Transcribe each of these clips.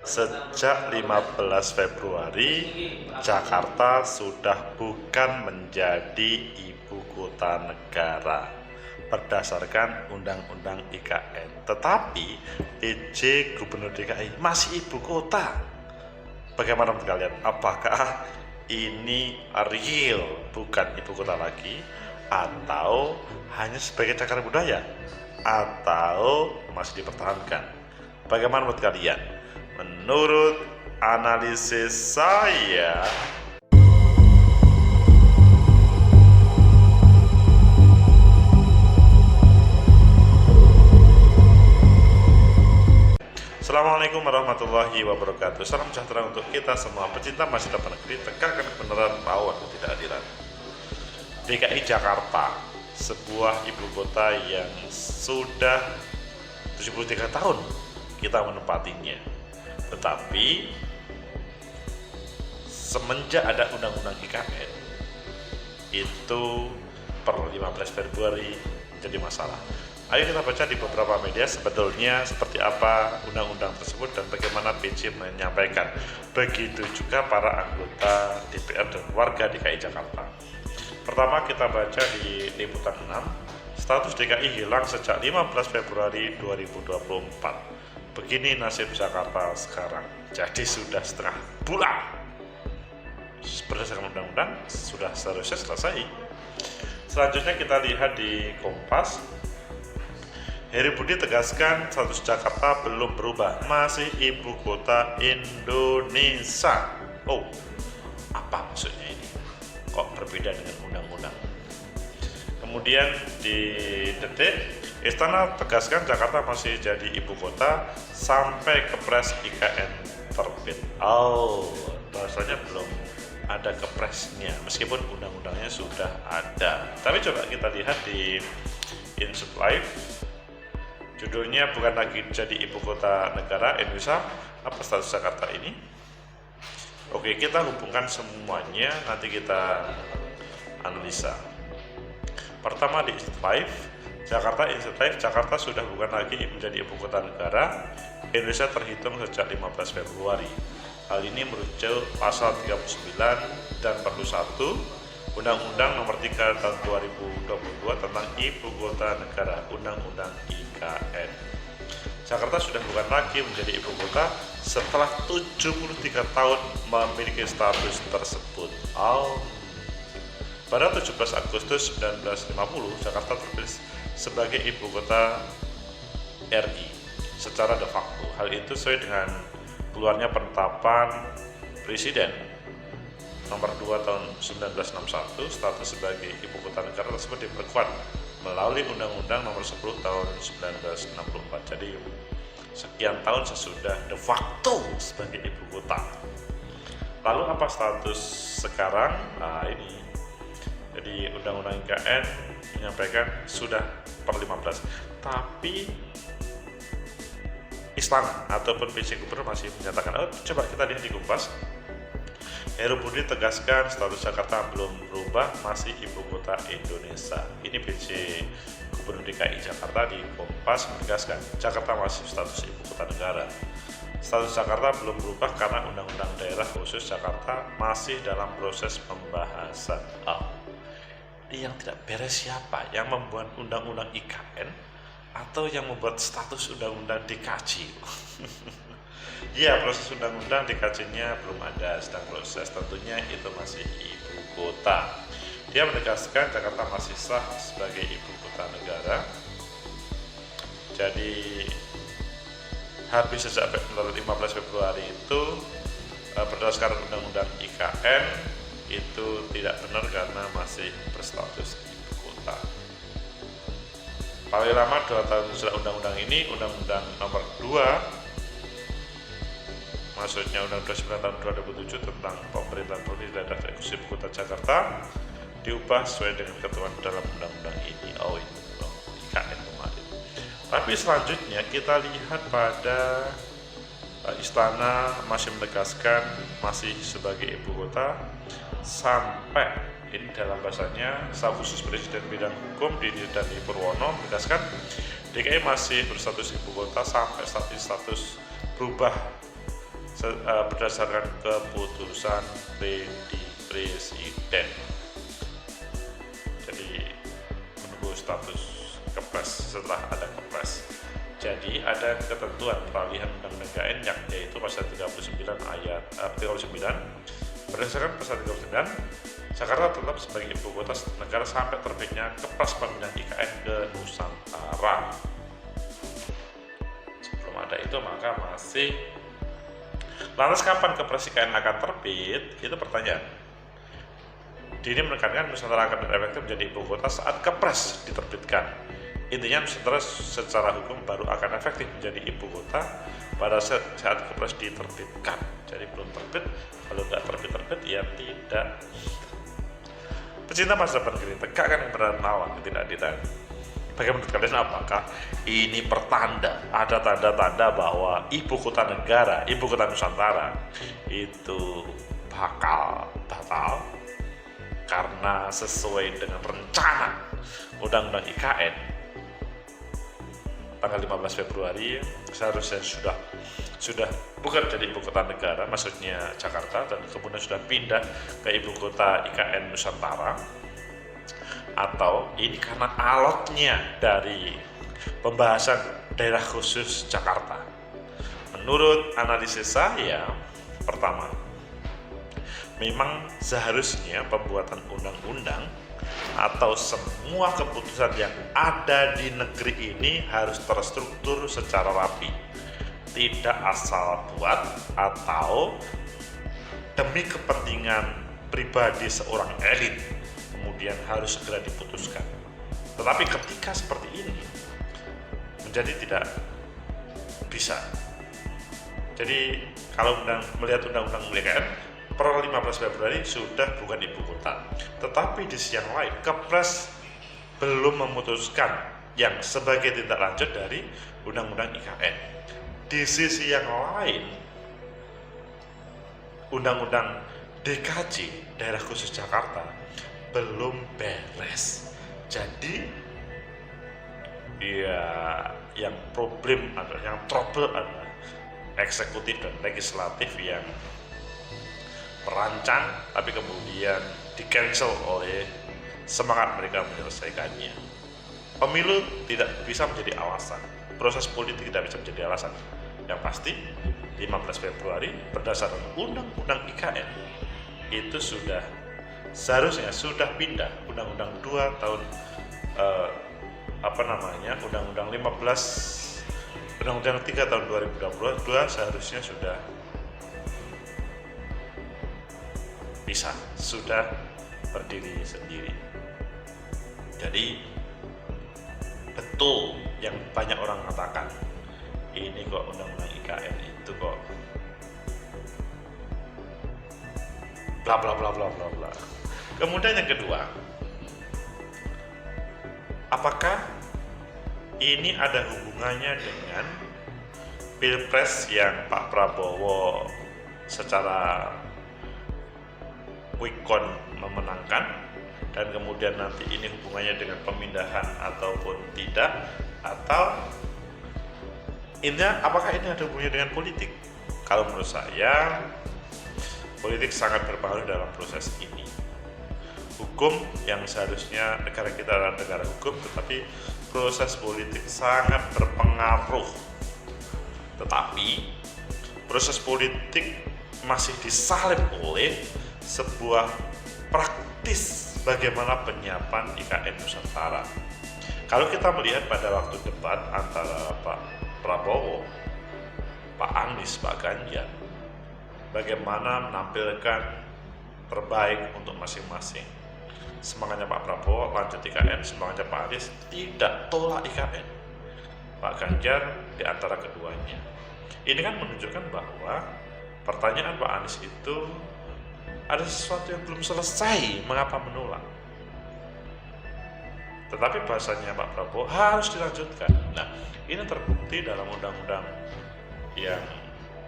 Sejak 15 Februari, Jakarta sudah bukan menjadi ibu kota negara berdasarkan Undang-Undang IKN. Tetapi PJ Gubernur DKI masih ibu kota. Bagaimana menurut kalian? Apakah ini real bukan ibu kota lagi, atau hanya sebagai cagar budaya, atau masih dipertahankan? Bagaimana menurut kalian? Menurut analisis saya, Assalamualaikum warahmatullahi wabarakatuh. Salam sejahtera untuk kita semua pecinta masa depan negeri, tegakkan kebenaran, lawan ketidakadilan. DKI Jakarta, sebuah ibu kota yang sudah 73 tahun kita menempatinya. Tetapi semenjak ada Undang-Undang IKN, itu per 15 Februari menjadi masalah. Ayo kita baca di beberapa media sebetulnya seperti apa undang-undang tersebut dan bagaimana PJ menyampaikan. Begitu juga para anggota DPR dan warga DKI Jakarta. Pertama kita baca di liputan 6, status DKI hilang sejak 15 Februari 2024. Begini nasib Jakarta sekarang. Jadi sudah setengah bulan berdasarkan undang-undang sudah seharusnya selesai. Selanjutnya kita lihat di Kompas. Heri Budi tegaskan status Jakarta belum berubah, masih ibu kota Indonesia. Oh, apa maksudnya ini? Kok berbeda dengan undang-undang? Kemudian di Detik, Istana tegaskan Jakarta masih jadi ibu kota sampai Kepres IKN terbit. Oh, bahasanya belum ada kepresnya, meskipun undang-undangnya sudah ada. Tapi coba kita lihat di Insert Live. Judulnya bukan lagi jadi ibu kota negara Indonesia, apa status Jakarta ini? Oke, kita hubungkan semuanya, nanti kita analisa. Pertama di Insert Live, Jakarta sudah bukan lagi menjadi ibu kota negara Indonesia terhitung sejak 15 Februari. Hal ini merujuk pasal 39 dan 41 Undang-Undang Nomor 3 Tahun 2022 tentang Ibu Kota Negara, Undang-Undang IKN. Jakarta sudah bukan lagi menjadi ibu kota setelah 73 tahun memiliki status tersebut. Pada 17 Agustus 1950, Jakarta terpilih sebagai ibu kota RI secara de facto. Hal itu sesuai dengan keluarnya penetapan Presiden Nomor 2 Tahun 1961. Status sebagai ibu kota negara tersebut diperkuat melalui Undang-Undang Nomor 10 Tahun 1964. Jadi sekian tahun sesudah de facto sebagai ibu kota. Lalu apa status sekarang? Nah ini, jadi Undang-Undang IKN menyampaikan sudah per 15, tapi Istana ataupun PJ Gubernur masih menyatakan. Coba kita lihat di Kompas. Heru Budi tegaskan status Jakarta belum berubah, masih ibu kota Indonesia. Ini PJ Gubernur DKI Jakarta di Kompas menegaskan Jakarta masih status ibu kota negara. Status Jakarta belum berubah karena Undang-Undang Daerah Khusus Jakarta masih dalam proses pembahasan. Yang tidak beres siapa? Yang membuat Undang-Undang IKN atau yang membuat status undang-undang dikaji? Ya, proses undang-undang dikajinya belum ada, sedang proses. Tentunya itu masih ibu kota. Dia menegaskan Jakarta masih sah sebagai ibu kota negara. Jadi habis sejak 15 Februari itu berdasarkan undang-undang IKN itu tidak benar karena masih berstatus ibu kota. Paling lama 2 tahun setelah undang-undang ini, Undang-Undang Nomor 2, maksudnya Undang-Undang 9 tahun 2007 tentang pemerintahan provinsi daerah eksklusif kota Jakarta diubah sesuai dengan ketentuan dalam undang-undang ini. Ini IKN kemarin. Tapi selanjutnya kita lihat pada Istana masih menegaskan masih sebagai ibu kota sampai ini dalam bahasanya staf khusus Presiden bidang hukum Didi Dani Purwono menegaskan DKI masih berstatus ibu kota sampai status berubah berdasarkan keputusan Presiden. Jadi menunggu status Kepres setelah ada Kepres. Jadi ada ketentuan peralihan undang-undang IKN yaitu pasal 39 ayat 39. Berdasarkan pasal 39, Jakarta tetap sebagai ibu kota negara sampai terbitnya Kepres pemindahan IKN ke Nusantara. Sebelum ada itu maka masih. Lantas kapan Kepres IKN akan terbit? Itu pertanyaan. Dini menekankan Nusantara akan efektif menjadi ibu kota saat Kepres diterbitkan. Intinya Nusantara secara hukum baru akan efektif menjadi ibu kota pada saat Kepres diterbitkan. Jadi belum terbit, kalau tidak terbit ya tidak. Pecinta masa depan Green tegakkan yang berawan ketidakadilan. Bagaimana menurut kalian, apakah ini pertanda, ada tanda-tanda bahwa ibu kota negara, ibu kota Nusantara itu bakal batal karena sesuai dengan rencana Undang-Undang IKN tanggal 15 Februari seharusnya sudah bukan jadi ibu kota negara, maksudnya Jakarta, dan kemudian sudah pindah ke ibu kota IKN Nusantara, atau ini karena alotnya dari pembahasan daerah khusus Jakarta. Menurut analisis saya, pertama, memang seharusnya pembuatan undang-undang atau semua keputusan yang ada di negeri ini harus terstruktur secara rapi, tidak asal buat atau demi kepentingan pribadi seorang elit kemudian harus segera diputuskan. Tetapi ketika seperti ini menjadi tidak bisa. Jadi kalau melihat undang-undang IKN per 15 Februari sudah bukan ibu kota, tetapi di sisi yang lain Kepres belum memutuskan yang sebagai tindak lanjut dari undang-undang IKN. Di sisi yang lain undang-undang DKJ daerah khusus Jakarta belum beres. Jadi ya yang problem adalah, yang trouble adalah eksekutif dan legislatif yang merancang tapi kemudian di-cancel oleh semangat mereka menyelesaikannya. Pemilu tidak bisa menjadi alasan, proses politik tidak bisa menjadi alasan. Yang pasti 15 Februari berdasarkan Undang-Undang IKN itu seharusnya sudah pindah Undang-Undang 2 tahun Undang-Undang 15 Undang-Undang 3 tahun 2022 seharusnya sudah berdiri sendiri. Jadi betul yang banyak orang katakan, ini kok Undang-Undang IKN itu kok bla bla bla bla bla bla. Kemudian yang kedua, apakah ini ada hubungannya dengan Pilpres yang Pak Prabowo secara quick count memenangkan, dan kemudian nanti ini hubungannya dengan pemindahan ataupun tidak, atau apakah ini ada hubungannya dengan politik? Kalau menurut saya, politik sangat berpengaruh dalam proses ini. Hukum yang seharusnya negara kita adalah negara hukum, tetapi proses politik sangat berpengaruh. Tetapi proses politik masih disalib oleh sebuah praktis bagaimana penyiapan IKN Nusantara. Kalau kita melihat pada waktu debat antara Pak Prabowo, Pak Anies, Pak Ganjar, bagaimana menampilkan terbaik untuk masing-masing. Semangatnya Pak Prabowo lanjut IKN, semangatnya Pak Anies tidak tolak IKN. Pak Ganjar di antara keduanya. Ini kan menunjukkan bahwa pertanyaan Pak Anies itu ada sesuatu yang belum selesai, mengapa menolak? Tetapi bahasanya Pak Prabowo harus dilanjutkan. Nah, ini terbukti dalam Undang-Undang yang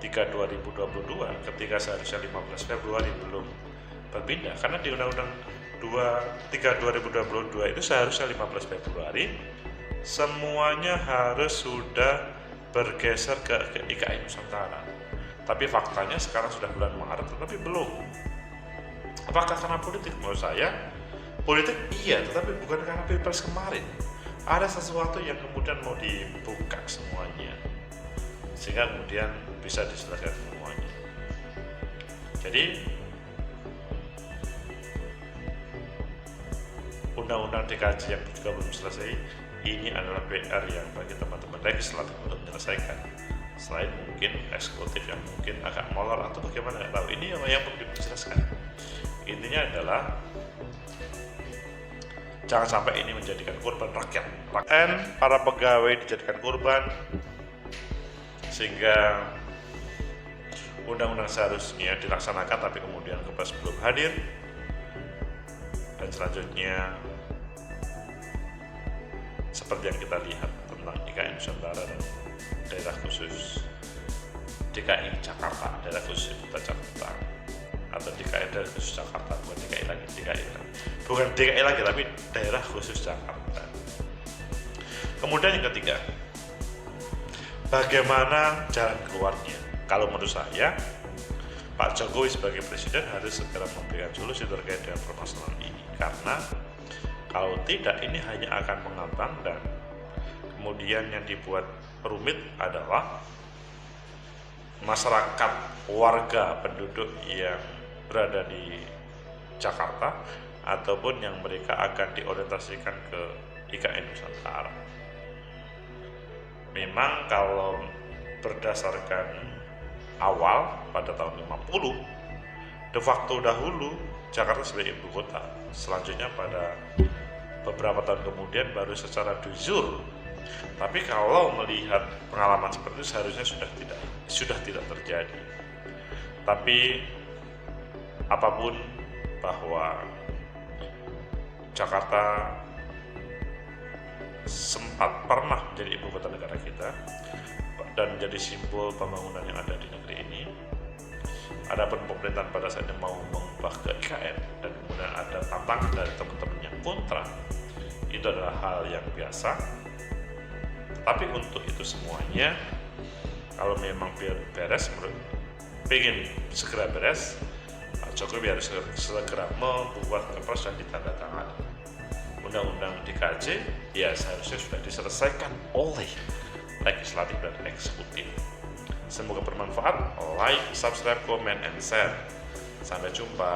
3 2022 ketika seharusnya 15 Februari belum berpindah, karena di Undang-Undang 3 2022 itu seharusnya 15 Februari semuanya harus sudah bergeser ke IKN Nusantara. Tapi faktanya sekarang sudah bulan Maret tetapi belum. Apakah karena politik? Menurut saya politik iya, tetapi bukan karena Pilpres kemarin. Ada sesuatu yang kemudian mau dibuka semuanya, sehingga kemudian bisa diselesaikan semuanya. Jadi undang-undang DKJ yang juga belum selesai, ini adalah PR yang bagi teman-teman legislatif untuk menyelesaikan. Selain mungkin eksekutif yang mungkin agak molor atau bagaimana, nggak tahu. Ini yang perlu dijelaskan. Intinya adalah jangan sampai ini menjadikan korban rakyat. Dan para pegawai dijadikan korban, sehingga undang-undang seharusnya dilaksanakan tapi kemudian Kepres belum hadir. Dan selanjutnya seperti yang kita lihat tentang IKN Nusantara dan daerah khusus DKI Jakarta, daerah khusus Ibu Kota Jakarta, atau DKI daerah khusus Jakarta, bukan DKI lagi, bukan DKI lagi tapi daerah khusus Jakarta. Kemudian yang ketiga, bagaimana jalan keluarnya? Kalau menurut saya, Pak Jokowi sebagai presiden harus segera memberikan solusi terkait dengan permasalahan ini, karena kalau tidak ini hanya akan mengambang, dan kemudian yang dibuat rumit adalah masyarakat, warga, penduduk yang berada di Jakarta ataupun yang mereka akan diorientasikan ke IKN Nusantara. Memang kalau berdasarkan awal pada tahun 50, de facto dahulu Jakarta sebagai ibu kota. Selanjutnya pada beberapa tahun kemudian baru secara de jure. Tapi kalau melihat pengalaman seperti itu seharusnya sudah tidak terjadi. Tapi apapun, bahwa Jakarta sempat pernah menjadi ibu kota negara kita dan menjadi simbol pembangunan yang ada di negeri ini. Adapun pemerintahan pada saat ini mau mengubah ke IKN dan kemudian ada tantangan dari teman-teman yang kontra, itu adalah hal yang biasa. Tapi untuk itu semuanya, kalau memang beres, pengen segera beres, Pak Jokowi harus segera membuat kepres dan ditandatangani. Undang-undang DKJ ya seharusnya sudah diselesaikan oleh legislatif dan eksekutif. Semoga bermanfaat. Like, subscribe, comment, and share. Sampai jumpa.